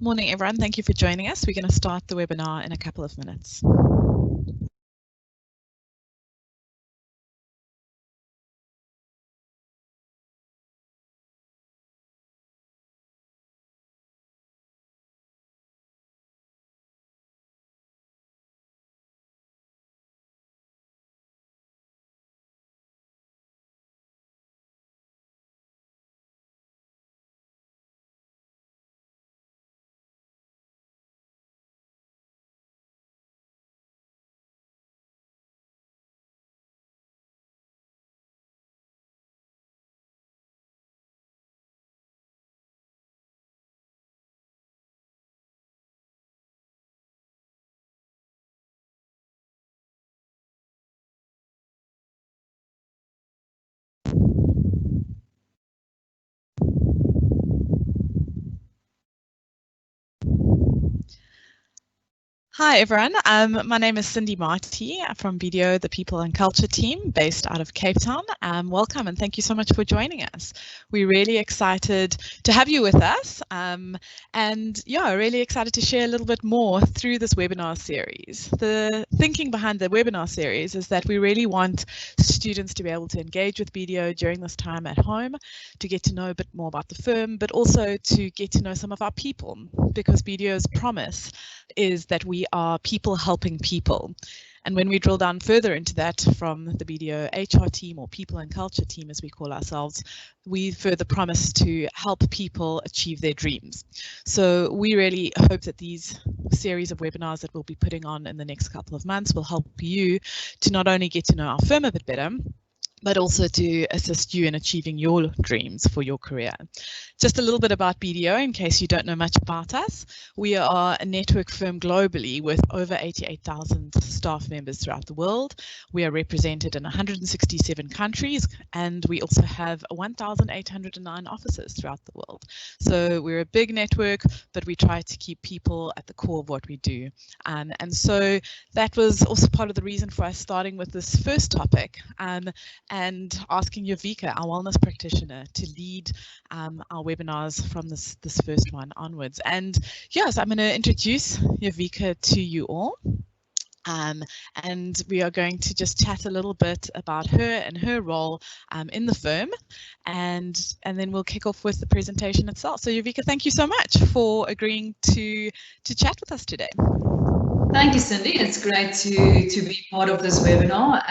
Morning, everyone. Thank you for joining us. We're going to start the webinar in a couple of minutes. Hi, everyone. My name is Cindy Marty from BDO, the People and Culture team based out of Cape Town. Welcome and thank you so much for joining us. We're really excited to have you with us really excited to share a little bit more through this webinar series. The thinking behind the webinar series is that we really want students to be able to engage with BDO during this time at home, to get to know a bit more about the firm, but also to get to know some of our people, because BDO's promise is that we are people helping people. And when we drill down further into that from the BDO HR team, or people and culture team as we call ourselves, we further promise to help people achieve their dreams. So we really hope that these series of webinars that we'll be putting on in the next couple of months will help you to not only get to know our firm a bit better, but also to assist you in achieving your dreams for your career. Just a little bit about BDO in case you don't know much about us. We are a network firm globally with over 88,000 staff members throughout the world. We are represented in 167 countries, and we also have 1,809 offices throughout the world. So we're a big network, but we try to keep people at the core of what we do. And so that was also part of the reason for us starting with this first topic, and asking Yovika, our wellness practitioner, to lead our webinars from this first one onwards. And yes, I'm going to introduce Yovika to you all. And we are going to just chat a little bit about her and her role in the firm, and then we'll kick off with the presentation itself. So Yovika, thank you so much for agreeing to chat with us today. Thank you, Cindy. It's great to be part of this webinar.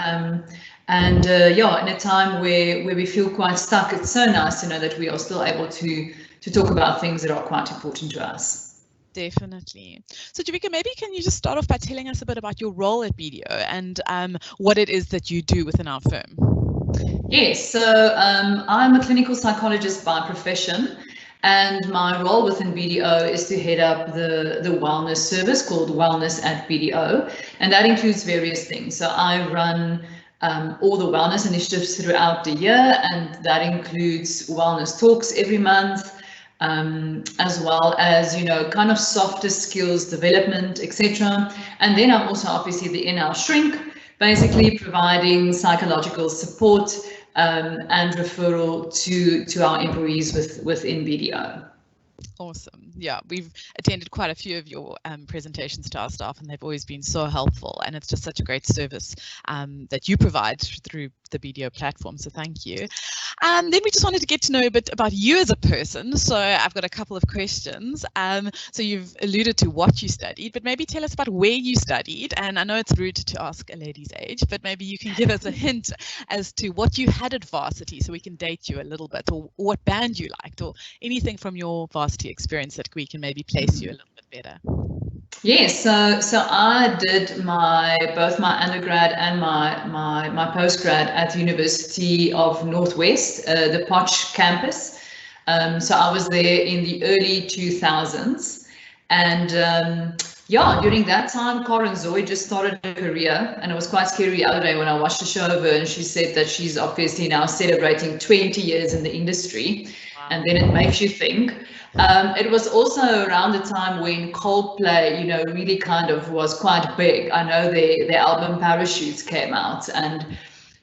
Yeah, in a time where we feel quite stuck, it's so nice to know that we are still able to talk about things that are quite important to us. Definitely. So Yovika, maybe can you just start off by telling us a bit about your role at BDO and what it is that you do within our firm? Yes, so I'm a clinical psychologist by profession, and my role within BDO is to head up the wellness service called Wellness at BDO, and that includes various things. So I run all the wellness initiatives throughout the year, and that includes wellness talks every month, as well as, you know, kind of softer skills development, etc. And then I'm also obviously the in-house shrink, basically providing psychological support and referral to our employees within BDO. Awesome. Yeah, we've attended quite a few of your presentations to our staff, and they've always been so helpful, and it's just such a great service that you provide through the BDO platform, so thank you. And then we just wanted to get to know a bit about you as a person, so I've got a couple of questions. So you've alluded to what you studied, but maybe tell us about where you studied, and I know it's rude to ask a lady's age, but maybe you can give us a hint as to what you had at varsity so we can date you a little bit, or what band you liked, or anything from your varsity experience that we can maybe place you a little bit better. Yes, so I did both my undergrad and my postgrad at the University of Northwest, the Potch campus. So I was there in the early 2000s, and yeah, during that time, Karen Zoe just started her career, and it was quite scary the other day when I watched the show of her, and she said that she's obviously now celebrating 20 years in the industry. Wow. And then it makes you think. It was also around the time when Coldplay, you know, really kind of was quite big. I know their album Parachutes came out, and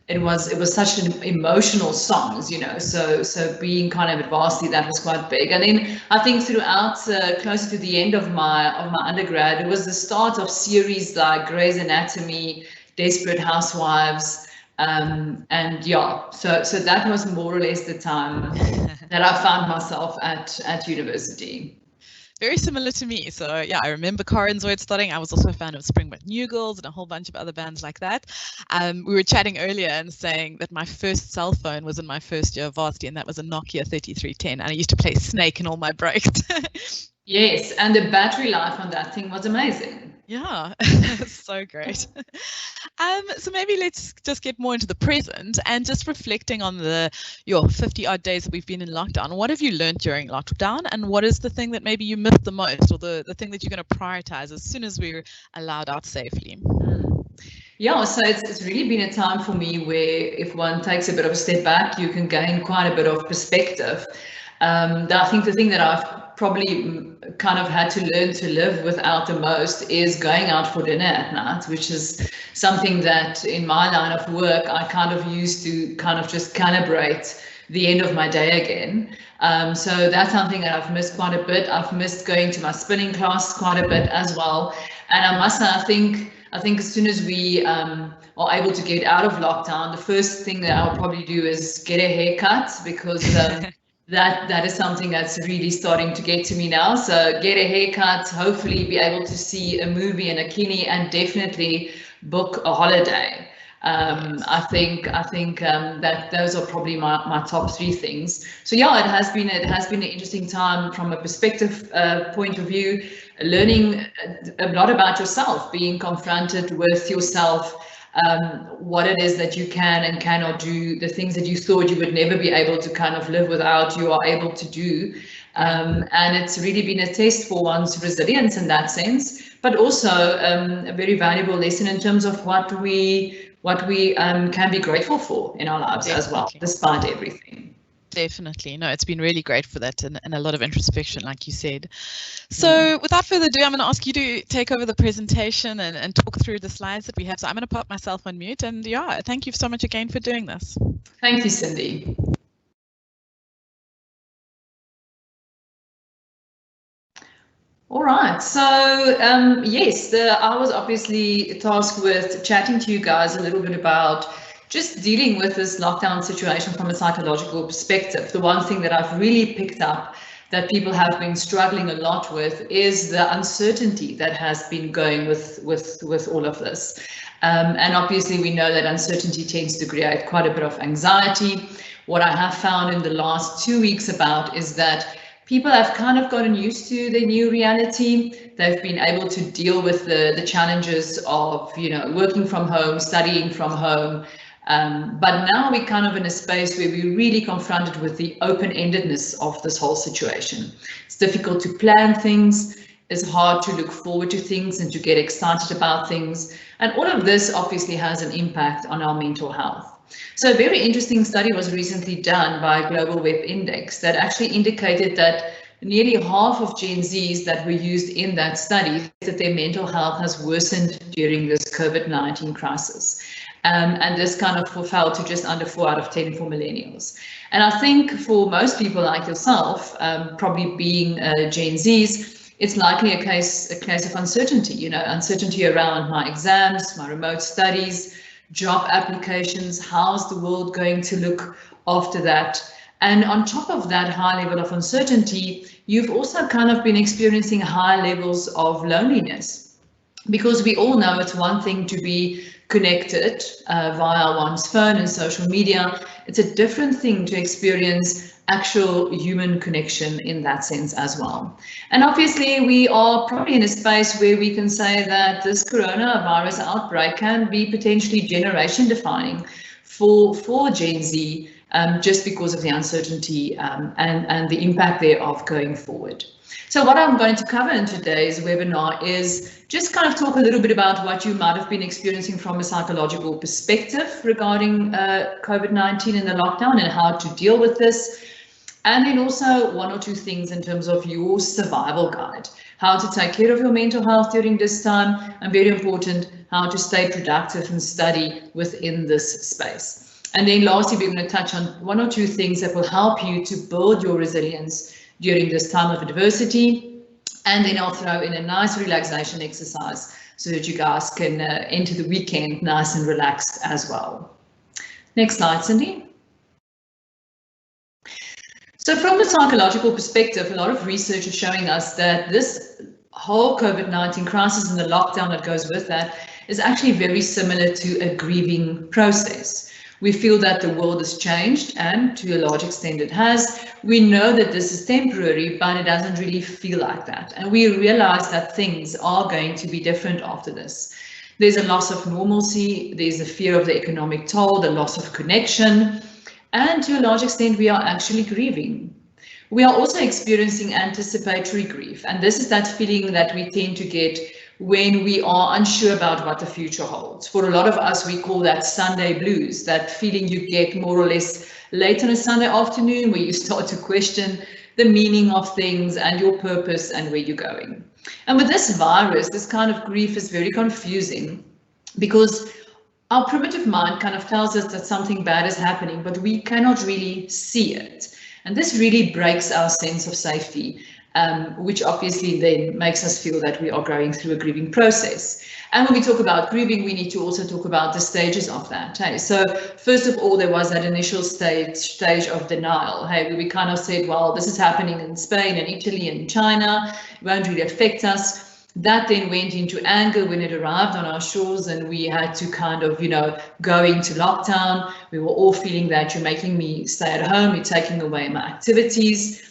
it was such an emotional songs, you know, so being kind of at varsity, that was quite big. And then I think throughout closer to the end of my undergrad, it was the start of series like Grey's Anatomy, Desperate Housewives, and yeah, so that was more or less the time that I found myself at university. Very similar to me. So yeah, I remember Corin Zoid starting. I was also a fan of Springboard New Girls and a whole bunch of other bands like that. We were chatting earlier and saying that my first cell phone was in my first year of varsity, and that was a Nokia 3310. And I used to play Snake in all my breaks. Yes, and the battery life on that thing was amazing. Yeah, so great. So maybe let's just get more into the present and just reflecting on your 50 odd days that we've been in lockdown. What have you learned during lockdown, and what is the thing that maybe you missed the most, or the thing that you're going to prioritize as soon as we're allowed out safely? Yeah, so it's really been a time for me where if one takes a bit of a step back, you can gain quite a bit of perspective. I think the thing that I've probably kind of had to learn to live without the most is going out for dinner at night, which is something that in my line of work, I kind of used to kind of just calibrate the end of my day again. So that's something that I've missed quite a bit. I've missed going to my spinning class quite a bit as well. And I must say, I think as soon as we are able to get out of lockdown, the first thing that I'll probably do is get a haircut, because that is something that's really starting to get to me now. So get a haircut, hopefully be able to see a movie in a kini, and definitely book a holiday. I think that those are probably my top three things. So yeah, it has been an interesting time from a perspective point of view, learning a lot about yourself, being confronted with yourself, what it is that you can and cannot do, the things that you thought you would never be able to kind of live without, you are able to do. And it's really been a test for one's resilience in that sense, but also a very valuable lesson in terms of what we can be grateful for in our lives as well, despite everything. Definitely. No, it's been really great for that, and a lot of introspection, like you said. So without further ado, I'm going to ask you to take over the presentation and talk through the slides that we have. So I'm going to put myself on mute, and yeah, thank you so much again for doing this. Thank you, Cindy. All right, so yes, I was obviously tasked with chatting to you guys a little bit about just dealing with this lockdown situation from a psychological perspective. The one thing that I've really picked up that people have been struggling a lot with is the uncertainty that has been going with all of this. And obviously we know that uncertainty tends to create quite a bit of anxiety. What I have found in the last 2 weeks about is that people have kind of gotten used to the new reality. They've been able to deal with the challenges of, you know, working from home, studying from home. But now we're kind of in a space where we're really confronted with the open-endedness of this whole situation. It's difficult to plan things. It's hard to look forward to things and to get excited about things. And all of this obviously has an impact on our mental health. So a very interesting study was recently done by Global Web Index that actually indicated that nearly half of Gen Zs that were used in that study that their mental health has worsened during this COVID-19 crisis. And this kind of fell to just under 4 out of 10 for millennials. And I think for most people like yourself, probably being Gen Zs, it's likely a case of uncertainty, you know, uncertainty around my exams, my remote studies, job applications, how's the world going to look after that? And on top of that high level of uncertainty, you've also kind of been experiencing high levels of loneliness, because we all know it's one thing to be connected via one's phone and social media. It's a different thing to experience actual human connection in that sense as well. And obviously we are probably in a space where we can say that this coronavirus outbreak can be potentially generation defining for Gen Z, just because of the uncertainty and the impact thereof going forward. So what I'm going to cover in today's webinar is just kind of talk a little bit about what you might have been experiencing from a psychological perspective regarding COVID-19 and the lockdown and how to deal with this. And then also 1 or 2 things in terms of your survival guide, how to take care of your mental health during this time, and very important, how to stay productive and study within this space. And then lastly, we're going to touch on one or two things that will help you to build your resilience during this time of adversity. And then I'll throw in a nice relaxation exercise so that you guys can enter the weekend nice and relaxed as well. Next slide, Cindy. So from the psychological perspective, a lot of research is showing us that this whole COVID-19 crisis and the lockdown that goes with that is actually very similar to a grieving process. We feel that the world has changed, and to a large extent it has. We know that this is temporary, but it doesn't really feel like that. And we realize that things are going to be different after this. There's a loss of normalcy, there's a fear of the economic toll, the loss of connection, and to a large extent we are actually grieving. We are also experiencing anticipatory grief, and this is that feeling that we tend to get when we are unsure about what the future holds. For a lot of us, we call that Sunday blues, that feeling you get more or less late on a Sunday afternoon where you start to question the meaning of things and your purpose and where you're going. And with this virus, this kind of grief is very confusing because our primitive mind kind of tells us that something bad is happening, but we cannot really see it. And this really breaks our sense of safety, which obviously then makes us feel that we are going through a grieving process. And when we talk about grieving, we need to also talk about the stages of that. Hey? So first of all, there was that initial stage of denial. Hey, we kind of said, well, this is happening in Spain and Italy and China. It won't really affect us. That then went into anger when it arrived on our shores and we had to kind of, go into lockdown. We were all feeling that you're making me stay at home, you're taking away my activities.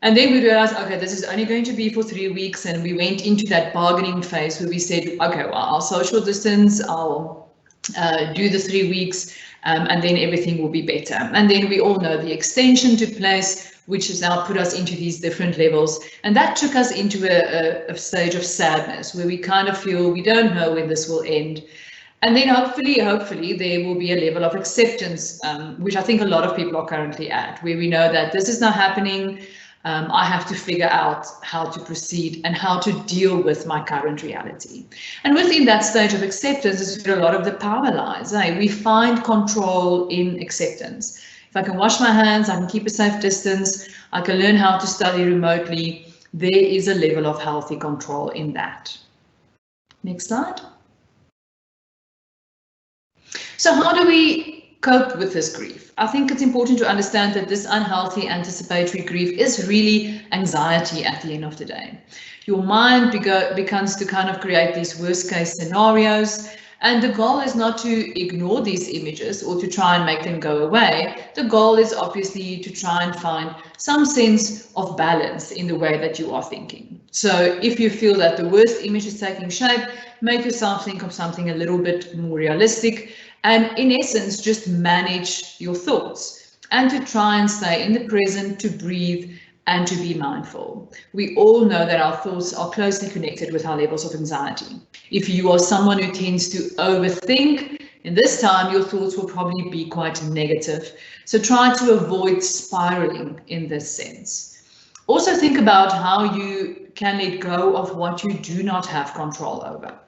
And then we realized, okay, this is only going to be for 3 weeks. And we went into that bargaining phase where we said, okay, well, I'll social distance, I'll do the 3 weeks, and then everything will be better. And then we all know the extension took place, which has now put us into these different levels. And that took us into a stage of sadness where we kind of feel we don't know when this will end. And then hopefully there will be a level of acceptance, which I think a lot of people are currently at, where we know that this is not happening. I have to figure out how to proceed and how to deal with my current reality. And within that stage of acceptance is where a lot of the power lies. We find control in acceptance. If I can wash my hands, I can keep a safe distance, I can learn how to study remotely, there is a level of healthy control in that. Next slide. So how do we cope with this grief? I think it's important to understand that this unhealthy anticipatory grief is really anxiety at the end of the day. Your mind begins to kind of create these worst case scenarios. And the goal is not to ignore these images or to try and make them go away. The goal is obviously to try and find some sense of balance in the way that you are thinking. So if you feel that the worst image is taking shape, make yourself think of something a little bit more realistic. And in essence, just manage your thoughts and to try and stay in the present, to breathe and to be mindful. We all know that our thoughts are closely connected with our levels of anxiety. If you are someone who tends to overthink, in this time, your thoughts will probably be quite negative. So try to avoid spiraling in this sense. Also think about how you can let go of what you do not have control over.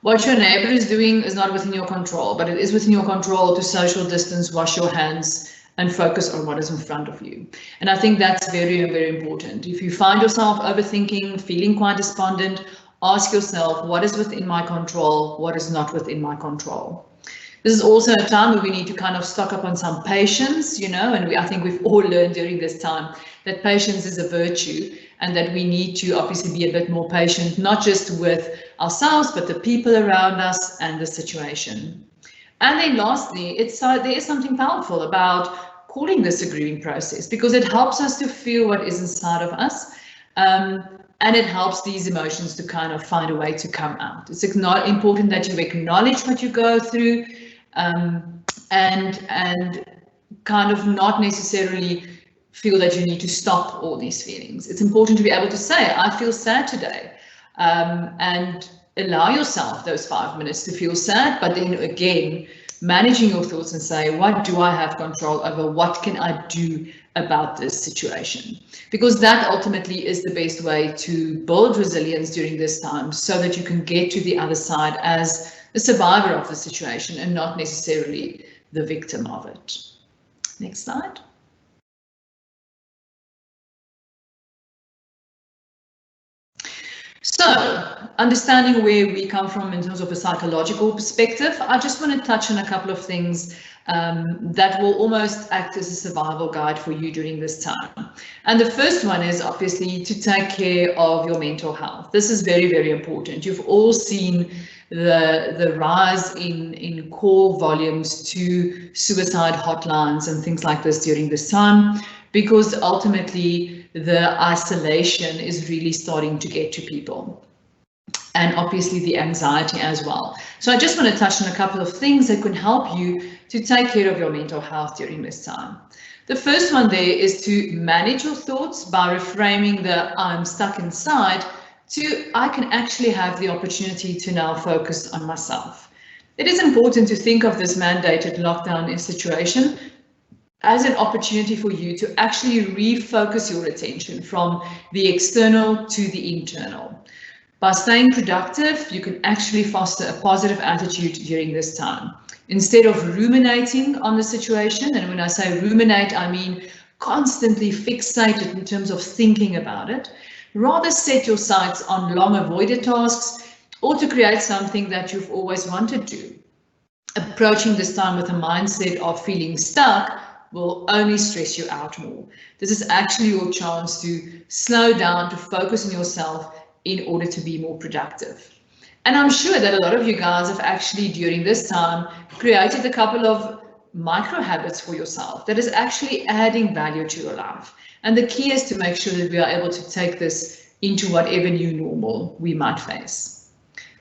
What your neighbor is doing is not within your control, but it is within your control to social distance, wash your hands, and focus on what is in front of you. And I think that's very, very important. If you find yourself overthinking, feeling quite despondent, ask yourself, what is within my control? What is not within my control? This is also a time where we need to kind of stock up on some patience, and I think we've all learned during this time that patience is a virtue and that we need to obviously be a bit more patient, not just with ourselves, but the people around us and the situation. And then lastly, there is something powerful about calling this a grieving process because it helps us to feel what is inside of us. And it helps these emotions to kind of find a way to come out. It's not important that you acknowledge what you go through and kind of not necessarily feel that you need to stop all these feelings. It's important to be able to say, I feel sad today, and allow yourself those 5 minutes to feel sad, but then again, managing your thoughts and say, what do I have control over? What can I do about this situation, because that ultimately is the best way to build resilience during this time, so that you can get to the other side as a survivor of the situation and not necessarily the victim of it. Next slide. So, understanding where we come from in terms of a psychological perspective, I just want to touch on a couple of things that will almost act as a survival guide for you during this time. And the first one is obviously to take care of your mental health. This is very, very important. You've all seen the rise in call volumes to suicide hotlines and things like this during this time, because ultimately the isolation is really starting to get to people, and obviously the anxiety as well. So I just want to touch on a couple of things that can help you to take care of your mental health during this time. The first one there is to manage your thoughts by reframing the "I'm stuck inside" to "I can actually have the opportunity to now focus on myself." It is important to think of this mandated lockdown situation as an opportunity for you to actually refocus your attention from the external to the internal. By staying productive, you can actually foster a positive attitude during this time. Instead of ruminating on the situation, and when I say ruminate, I mean constantly fixated in terms of thinking about it, rather set your sights on long avoided tasks, or to create something that you've always wanted to. Approaching this time with a mindset of feeling stuck will only stress you out more. This is actually your chance to slow down, to focus on yourself in order to be more productive. And I'm sure that a lot of you guys have actually during this time created a couple of micro habits for yourself that is actually adding value to your life. And the key is to make sure that we are able to take this into whatever new normal we might face.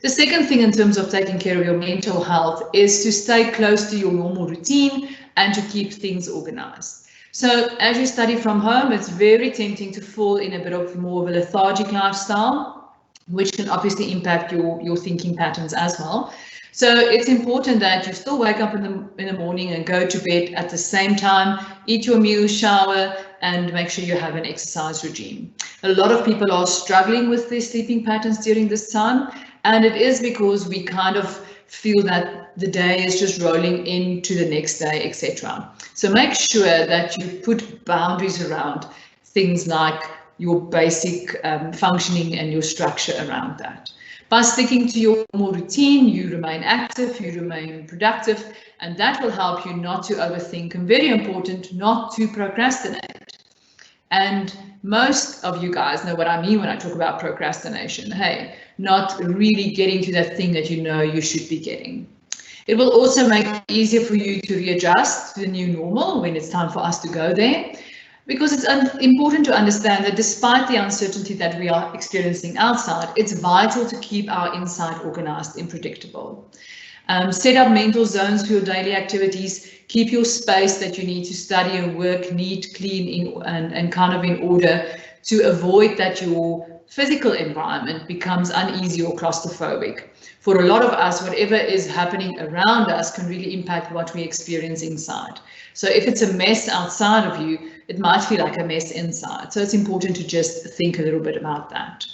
The second thing in terms of taking care of your mental health is to stay close to your normal routine and to keep things organized. So as you study from home, it's very tempting to fall in a bit of more of a lethargic lifestyle, which can obviously impact your thinking patterns as well. So it's important that you still wake up in the morning and go to bed at the same time, eat your meal, shower, and make sure you have an exercise regime. A lot of people are struggling with their sleeping patterns during this time, and it is because we kind of feel that the day is just rolling into the next day, etc. So make sure that you put boundaries around things like your basic functioning and your structure around that. By sticking to your normal routine, you remain active, you remain productive, and that will help you not to overthink, and very important, not to procrastinate. And most of you guys know what I mean when I talk about procrastination. Hey, not really getting to that thing that you know you should be getting. It will also make it easier for you to readjust to the new normal when it's time for us to go there, because it's important to understand that despite the uncertainty that we are experiencing outside, it's vital to keep our inside organized and predictable. Set up mental zones for your daily activities. Keep your space that you need to study and work neat, clean, and kind of in order, to avoid that your physical environment becomes uneasy or claustrophobic. For a lot of us, whatever is happening around us can really impact what we experience inside. So if it's a mess outside of you, it might feel like a mess inside. So it's important to just think a little bit about that.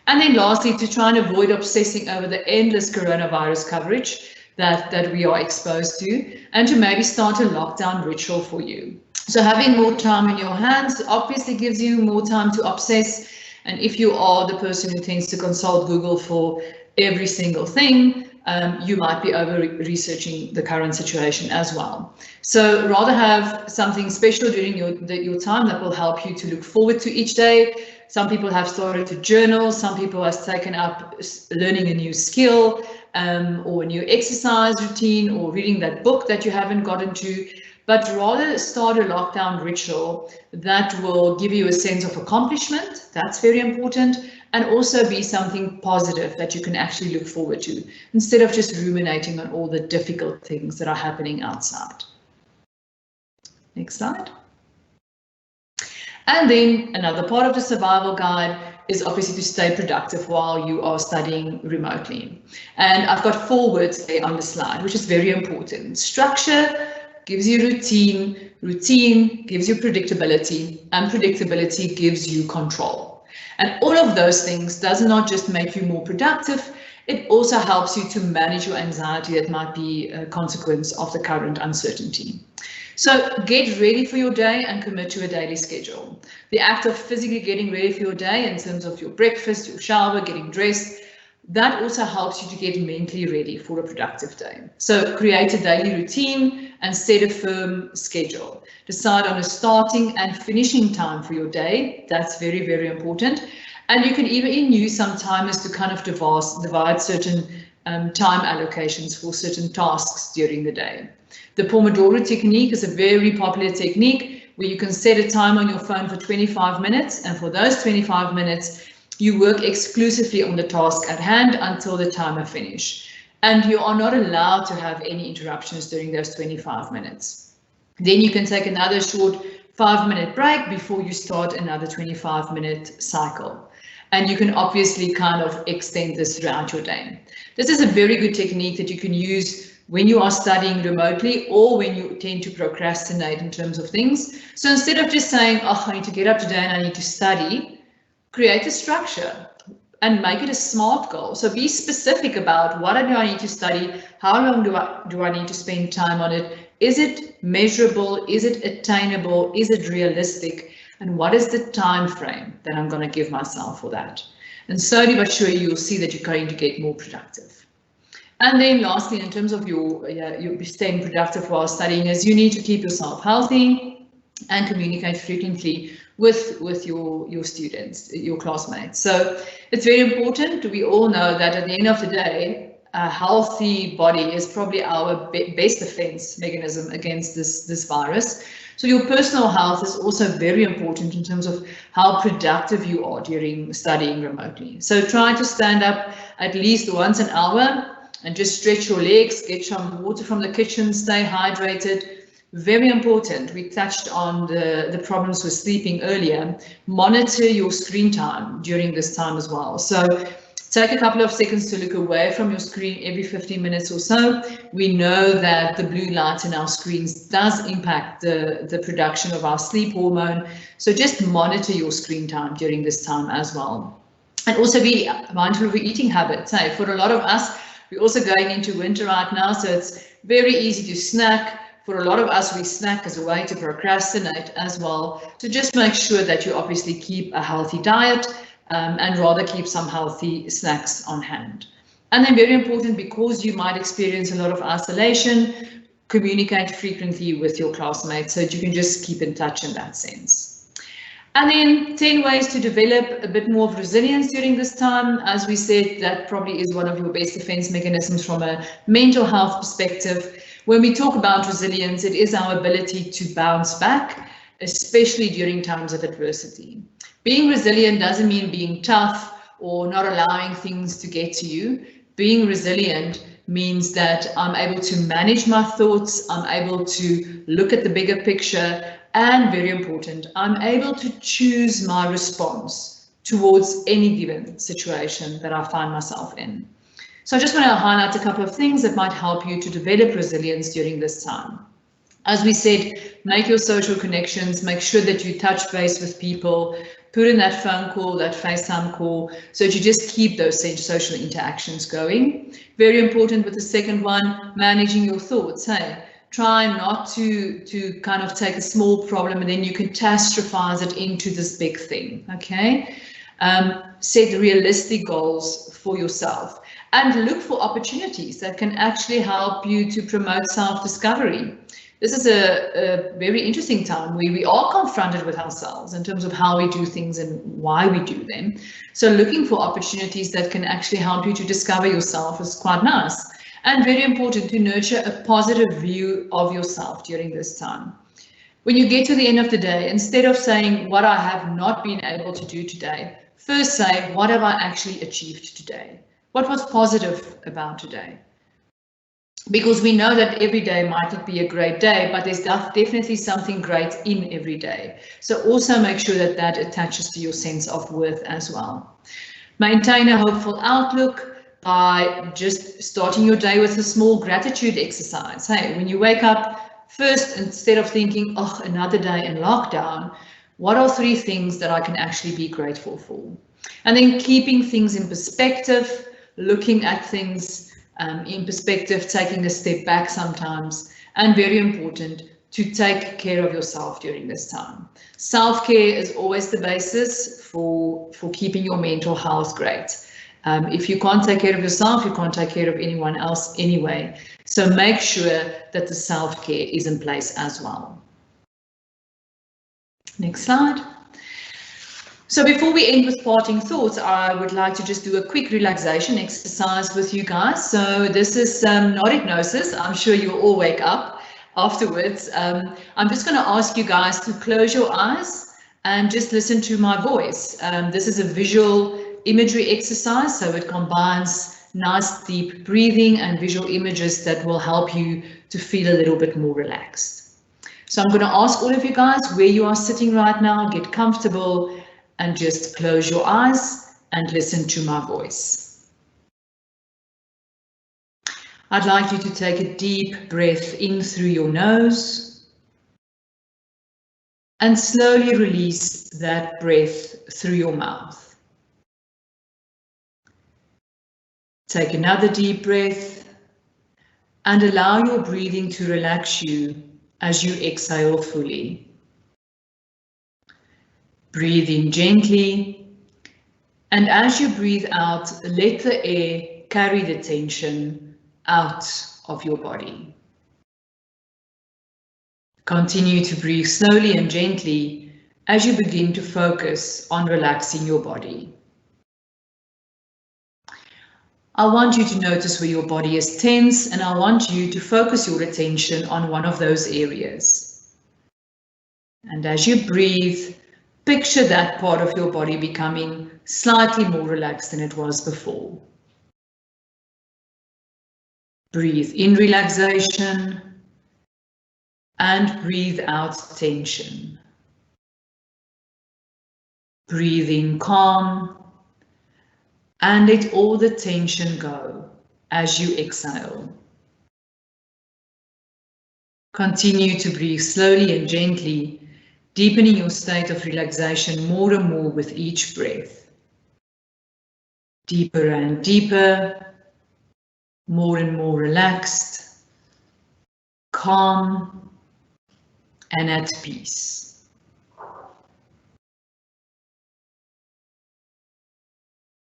And then lastly, to try and avoid obsessing over the endless coronavirus coverage that we are exposed to, and to maybe start a lockdown ritual for you. So having more time in your hands obviously gives you more time to obsess. And if you are the person who tends to consult Google for every single thing, you might be over researching the current situation as well. So rather have something special during your time that will help you to look forward to each day. Some people have started to journal, some people have taken up learning a new skill, or a new exercise routine, or reading that book that you haven't gotten to, but rather start a lockdown ritual that will give you a sense of accomplishment. That's very important, and also be something positive that you can actually look forward to, instead of just ruminating on all the difficult things that are happening outside. Next slide. And then another part of the survival guide is obviously to stay productive while you are studying remotely. And I've got 4 words there on the slide, which is very important: structure, gives you routine, routine gives you predictability, and predictability gives you control. And all of those things does not just make you more productive, it also helps you to manage your anxiety that might be a consequence of the current uncertainty. So get ready for your day and commit to a daily schedule. The act of physically getting ready for your day in terms of your breakfast, your shower, getting dressed, that also helps you to get mentally ready for a productive day. So create a daily routine and set a firm schedule. Decide on a starting and finishing time for your day. That's very, very important. And you can even use some timers to kind of divide certain time allocations for certain tasks during the day. The Pomodoro technique is a very popular technique where you can set a time on your phone for 25 minutes, and for those 25 minutes, you work exclusively on the task at hand until the timer finishes. And you are not allowed to have any interruptions during those 25 minutes. Then you can take another short 5-minute break before you start another 25-minute cycle. And you can obviously kind of extend this throughout your day. This is a very good technique that you can use when you are studying remotely or when you tend to procrastinate in terms of things. So instead of just saying, oh, I need to get up today and I need to study, create a structure and make it a SMART goal. So be specific about what do I need to study? How long do I need to spend time on it? Is it measurable? Is it attainable? Is it realistic? And what is the time frame that I'm going to give myself for that? And slowly but surely you'll see that you're going to get more productive. And then lastly, in terms of your staying productive while studying, is you need to keep yourself healthy and communicate frequently with your students, your classmates. So it's very important. We all know that at the end of the day, a healthy body is probably our best defense mechanism against this virus. So your personal health is also very important in terms of how productive you are during studying remotely. So try to stand up at least once an hour and just stretch your legs, get some water from the kitchen, stay hydrated. Very important. We touched on the problems with sleeping earlier. Monitor your screen time during this time as well. So take a couple of seconds to look away from your screen every 15 minutes or so. We know that the blue light in our screens does impact the production of our sleep hormone. So just monitor your screen time during this time as well. And also be mindful of your eating habits. Hey, for a lot of us, we're also going into winter right now, so it's very easy to snack. For a lot of us, we snack as a way to procrastinate as well. So just make sure that you obviously keep a healthy diet and rather keep some healthy snacks on hand. And then very important, because you might experience a lot of isolation, communicate frequently with your classmates so that you can just keep in touch in that sense. And then 10 ways to develop a bit more of resilience during this time. As we said, that probably is one of your best defense mechanisms from a mental health perspective. When we talk about resilience, it is our ability to bounce back, especially during times of adversity. Being resilient doesn't mean being tough or not allowing things to get to you. Being resilient means that I'm able to manage my thoughts, I'm able to look at the bigger picture, and very important, I'm able to choose my response towards any given situation that I find myself in. So I just want to highlight a couple of things that might help you to develop resilience during this time. As we said, make your social connections, make sure that you touch base with people, put in that phone call, that FaceTime call, so that you just keep those social interactions going. Very important with the second one, managing your thoughts. Hey, try not to kind of take a small problem and then you catastrophize it into this big thing, okay? Set realistic goals for yourself and look for opportunities that can actually help you to promote self-discovery. This is a very interesting time where we are confronted with ourselves in terms of how we do things and why we do them. So looking for opportunities that can actually help you to discover yourself is quite nice. And very important to nurture a positive view of yourself during this time. When you get to the end of the day, instead of saying what I have not been able to do today, first say, what have I actually achieved today? What was positive about today? Because we know that every day might not be a great day, but there's definitely something great in every day. So also make sure that that attaches to your sense of worth as well. Maintain a hopeful outlook by just starting your day with a small gratitude exercise. Hey, when you wake up, first, instead of thinking, oh, another day in lockdown, what are 3 things that I can actually be grateful for? And then keeping things in perspective, looking at things in perspective, taking a step back sometimes, and very important, to take care of yourself during this time. Self-care is always the basis for keeping your mental health great. If you can't take care of yourself, you can't take care of anyone else anyway. So make sure that the self-care is in place as well. Next slide. So before we end with parting thoughts, I would like to just do a quick relaxation exercise with you guys. So this is not hypnosis. I'm sure you'll all wake up afterwards. I'm just going to ask you guys to close your eyes and just listen to my voice. This is a visual imagery exercise, so it combines nice deep breathing and visual images that will help you to feel a little bit more relaxed. So I'm going to ask all of you guys where you are sitting right now, get comfortable and just close your eyes and listen to my voice. I'd like you to take a deep breath in through your nose and slowly release that breath through your mouth. Take another deep breath and allow your breathing to relax you as you exhale fully. Breathe in gently, and as you breathe out, let the air carry the tension out of your body. Continue to breathe slowly and gently as you begin to focus on relaxing your body. I want you to notice where your body is tense, and I want you to focus your attention on one of those areas. And as you breathe, picture that part of your body becoming slightly more relaxed than it was before. Breathe in relaxation and breathe out tension. Breathe in calm and let all the tension go as you exhale. Continue to breathe slowly and gently, deepening your state of relaxation more and more with each breath. Deeper and deeper, more and more relaxed, calm, and at peace.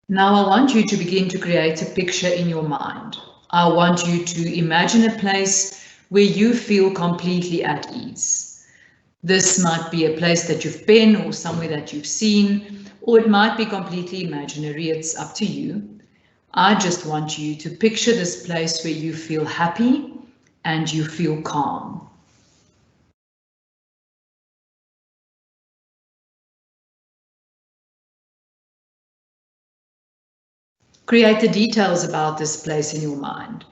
Now I want you to begin to create a picture in your mind. I want you to imagine a place where you feel completely at ease. This might be a place that you've been or somewhere that you've seen, or it might be completely imaginary. It's up to you. I just want you to picture this place where you feel happy and you feel calm. Create the details about this place in your mind.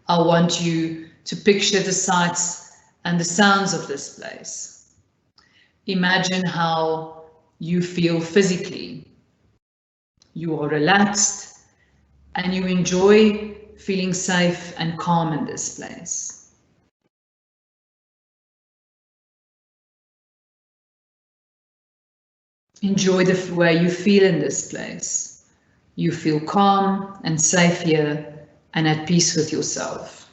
I want you to picture the sights and the sounds of this place. Imagine how you feel physically. You are relaxed and you enjoy feeling safe and calm in this place. Enjoy the way you feel in this place. You feel calm and safe here and at peace with yourself.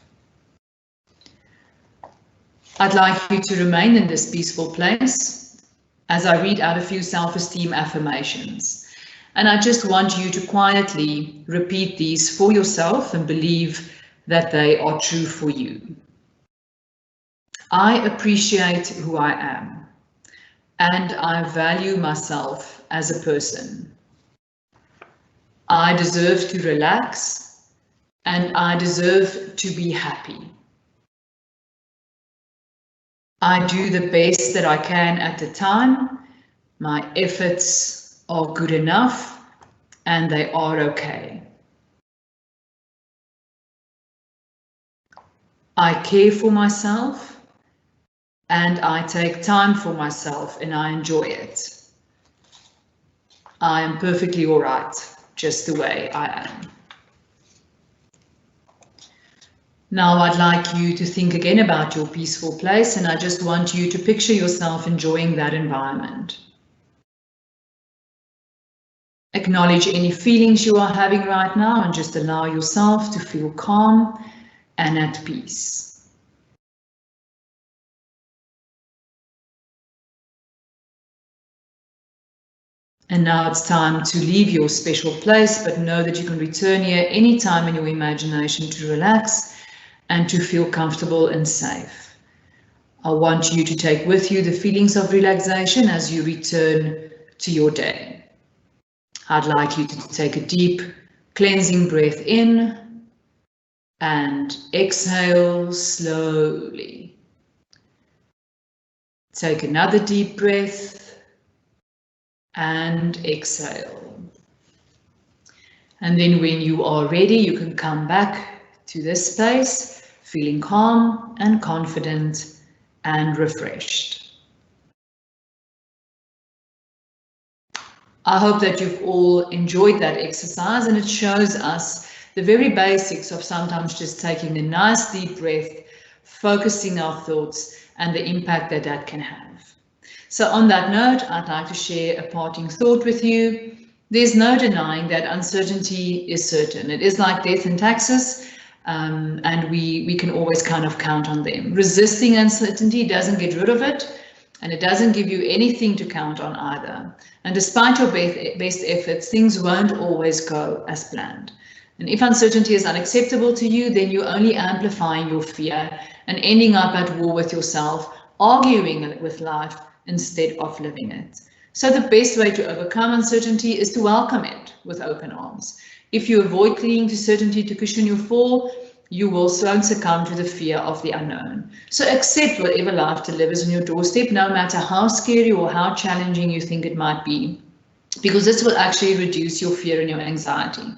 I'd like you to remain in this peaceful place as I read out a few self-esteem affirmations. And I just want you to quietly repeat these for yourself and believe that they are true for you. I appreciate who I am, and I value myself as a person. I deserve to relax, and I deserve to be happy. I do the best that I can at the time. My efforts are good enough, and they are okay. I care for myself, and I take time for myself, and I enjoy it. I am perfectly all right, just the way I am. Now I'd like you to think again about your peaceful place, and I just want you to picture yourself enjoying that environment. Acknowledge any feelings you are having right now and just allow yourself to feel calm and at peace. And now it's time to leave your special place, but know that you can return here anytime in your imagination to relax and to feel comfortable and safe. I want you to take with you the feelings of relaxation as you return to your day. I'd like you to take a deep cleansing breath in and exhale slowly. Take another deep breath and exhale. And then when you are ready, you can come back to this space, feeling calm and confident and refreshed. I hope that you've all enjoyed that exercise, and it shows us the very basics of sometimes just taking a nice deep breath, focusing our thoughts, and the impact that that can have. So on that note, I'd like to share a parting thought with you. There's no denying that uncertainty is certain. It is like death and taxes, and we can always kind of count on them. Resisting uncertainty doesn't get rid of it, and it doesn't give you anything to count on either. And despite your best efforts, things won't always go as planned. And if uncertainty is unacceptable to you, then you're only amplifying your fear and ending up at war with yourself, arguing with life instead of living it. So the best way to overcome uncertainty is to welcome it with open arms. If you avoid clinging to certainty to cushion your fall, you will soon succumb to the fear of the unknown. So accept whatever life delivers on your doorstep, no matter how scary or how challenging you think it might be, because this will actually reduce your fear and your anxiety.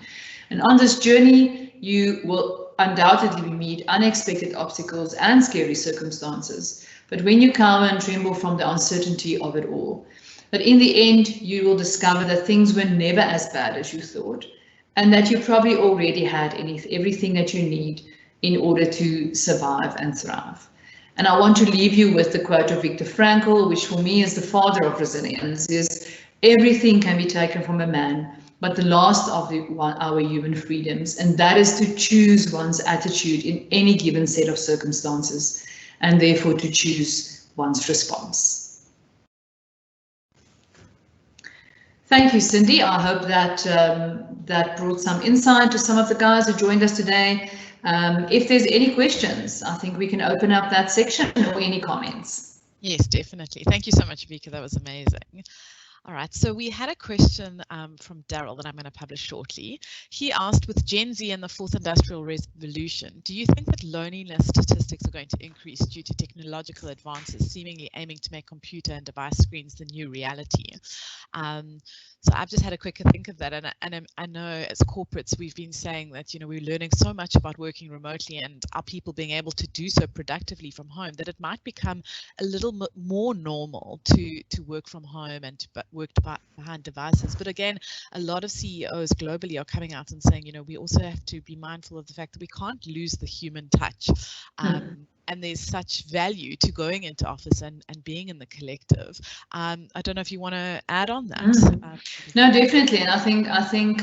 And on this journey, you will undoubtedly meet unexpected obstacles and scary circumstances. But when you cower and tremble from the uncertainty of it all, but in the end, you will discover that things were never as bad as you thought, and that you probably already had everything that you need in order to survive and thrive. And I want to leave you with the quote of Viktor Frankl, which for me is the father of resilience, is everything can be taken from a man, but the last of our human freedoms, and that is to choose one's attitude in any given set of circumstances, and therefore to choose one's response. Thank you, Cindy. I hope that that brought some insight to some of the guys who joined us today. If there's any questions, I think we can open up that section, or any comments. Yes, definitely. Thank you so much, Vika. That was amazing. All right, so we had a question from Daryl that I'm going to publish shortly. He asked, with Gen Z and the fourth industrial revolution, do you think that loneliness statistics are going to increase due to technological advances seemingly aiming to make computer and device screens the new reality? So I've just had a quick think of that, and I know as corporates we've been saying that, you know, we're learning so much about working remotely and our people being able to do so productively from home that it might become a little more normal to work from home and to work behind devices. But again, a lot of CEOs globally are coming out and saying, you know, we also have to be mindful of the fact that we can't lose the human touch. And there's such value to going into office and being in the collective. I don't know if you want to add on that. No, definitely. And I think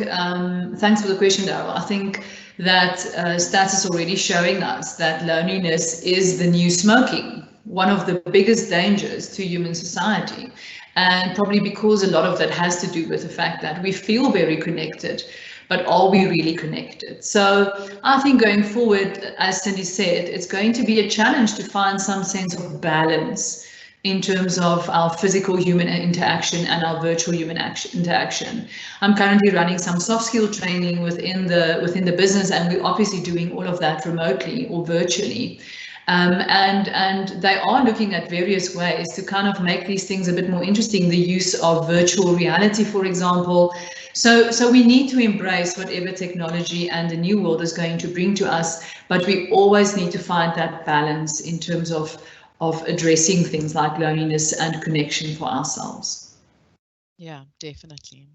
thanks for the question, Daryl. I think that stats is already showing us that loneliness is the new smoking, one of the biggest dangers to human society. And probably because a lot of that has to do with the fact that we feel very connected, but are we really connected? So I think going forward, as Cindy said, it's going to be a challenge to find some sense of balance in terms of our physical human interaction and our virtual human interaction. I'm currently running some soft skill training within the business, and we're obviously doing all of that remotely or virtually. And they are looking at various ways to kind of make these things a bit more interesting. The use of virtual reality, for example. So we need to embrace whatever technology and the new world is going to bring to us, but we always need to find that balance in terms of addressing things like loneliness and connection for ourselves. Yeah, definitely.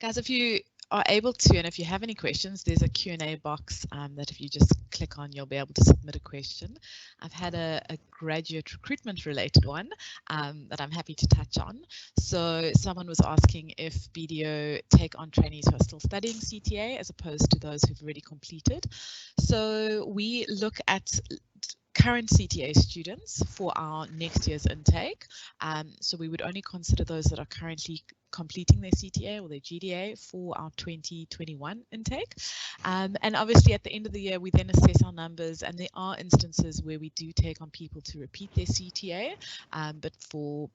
Guys, if you are able to, and if you have any questions, there's a Q&A box that if you just click on, you'll be able to submit a question. I've had a graduate recruitment related one that I'm happy to touch on. So someone was asking if BDO take on trainees who are still studying CTA as opposed to those who've already completed. So we look at current CTA students for our next year's intake. So we would only consider those that are currently completing their CTA or their GDA for our 2021 intake. And obviously at the end of the year, we then assess our numbers, and there are instances where we do take on people to repeat their CTA, but for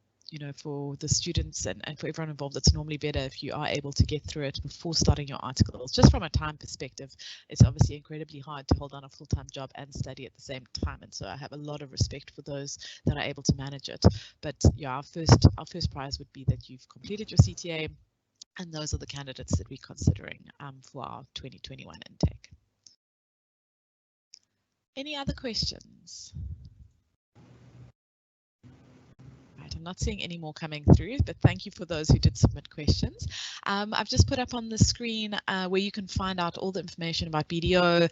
for the students and for everyone involved, it's normally better if you are able to get through it before starting your articles. Just from a time perspective, it's obviously incredibly hard to hold down a full-time job and study at the same time, and so I have a lot of respect for those that are able to manage it. But yeah, our first prize would be that you've completed your CTA, and those are the candidates that we're considering for our 2021 intake. Any other questions? I'm not seeing any more coming through, but thank you for those who did submit questions. I've just put up on the screen where you can find out all the information about BDO,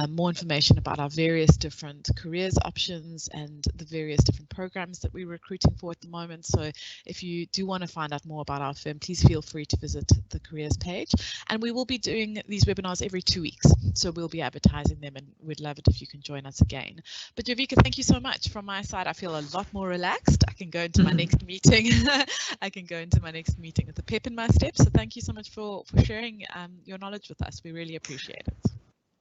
more information about our various different careers options and the various different programs that we're recruiting for at the moment. So if you do want to find out more about our firm, please feel free to visit the careers page. And we will be doing these webinars every 2 weeks. So we'll be advertising them, and we'd love it if you can join us again. But Jovika, thank you so much. From my side, I feel a lot more relaxed. I can go into my next meeting. I can go into my next meeting with a pep in my step. So thank you so much for sharing your knowledge with us. We really appreciate it.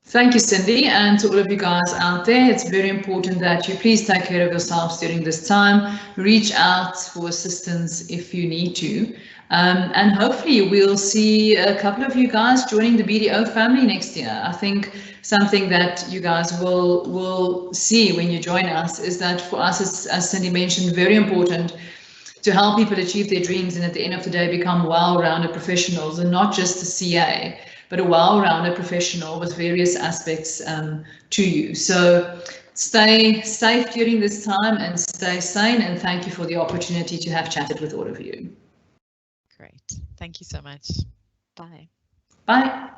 Thank you, Cindy, and to all of you guys out there. It's very important that you please take care of yourselves during this time. Reach out for assistance if you need to. And hopefully we'll see a couple of you guys joining the BDO family next year. I think something that you guys will see when you join us is that for us, as Cindy mentioned, very important to help people achieve their dreams and at the end of the day become well-rounded professionals, and not just a CA, but a well-rounded professional with various aspects to you. So stay safe during this time and stay sane, and thank you for the opportunity to have chatted with all of you. Great. Thank you so much. Bye. Bye.